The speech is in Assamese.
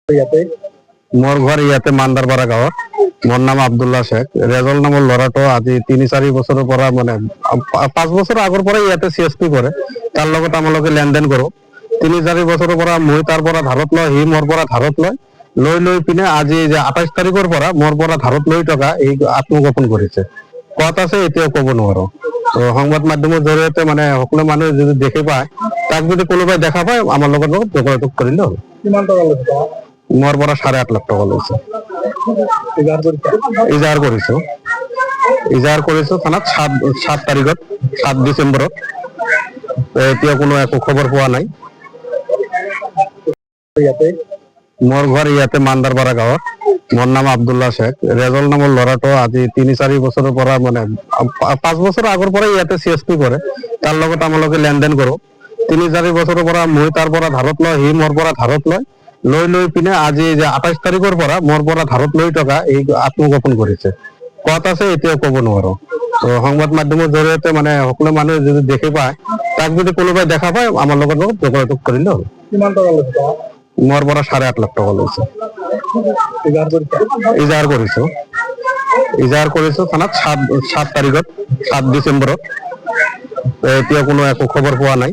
মোৰ ঘৰ ইয়াতে মান্দাৰপাৰা গাঁৱত। মোৰ নাম আব্দুল্লাহ শেখ। ৰেজল নামৰ ল'ৰাটো আজি 3-4 বছৰৰ পৰা মানে 5 বছৰ আগৰ পৰা ইয়াতে CSP কৰে। তাৰ লগত আমালোকে লেনদেন কৰো। 3-4 বছৰৰ পৰা মই তাৰ পৰা ধাৰত লয়, সি মোৰ পৰা ধাৰত লৈ পিনে আজি যে 28 তাৰিখৰ পৰা মোৰ পৰা ধাৰত লৈ টকা এই আত্মগোপন কৰিছে। ক'ত আছে এতিয়াও ক'ব নোৱাৰো। তো সংবাদ মাধ্যমৰ জৰিয়তে মানে সকলো মানুহে যদি দেখি পায়, তাক যদি কোনোবাই দেখা পায় আমাৰ লগত যোগাযোগ কৰিলে হ'ল। কিমান টকা লৈছে? মোৰ পৰা 8.5 লাখ টকা লৈছে। ইজাৰ কৰিছো থানাত 7 তাৰিখত, 7 ডিচেম্বৰত। এতিয়া কোনো একো খবৰ পোৱা নাই। মোৰ ঘৰ ইয়াতে মান্দাৰপাৰা গাঁৱত। মোৰ নাম আব্দুল্লাহ শেখ। ৰেজল নামৰ ল'ৰাটো আজি 3-4 বছৰৰ পৰা মানে 5 বছৰ আগৰ পৰা ইয়াতে CSP কৰে। তাৰ লগত আমালোকে লেনদেন কৰো। 3-4 বছৰৰ পৰা মই তাৰ পৰা ধাৰত লয়, সি মোৰ পৰা ধাৰত লৈ পিনে আজি যে 28 তাৰিখৰ পৰা মোৰ পৰা ধাৰত লৈ টকা এই আত্মগোপন কৰিছে। ক'ত আছে এতিয়াও ক'ব নোৱাৰো। তো সংবাদ মাধ্যমৰ জৰিয়তে মানে সকলো মানুহে যদি দেখি পায়, তাক যদি কোনোবাই দেখা পায় আমাৰ লগত যোগাযোগ কৰিলে হ'ল। কিমান টকা লৈছে? মোৰ পৰা 8.5 লাখ টকা লৈছে। ইজাৰ কৰিছো থানাত 7 তাৰিখত, 7 ডিচেম্বৰত। এতিয়া কোনো একো খবৰ পোৱা নাই।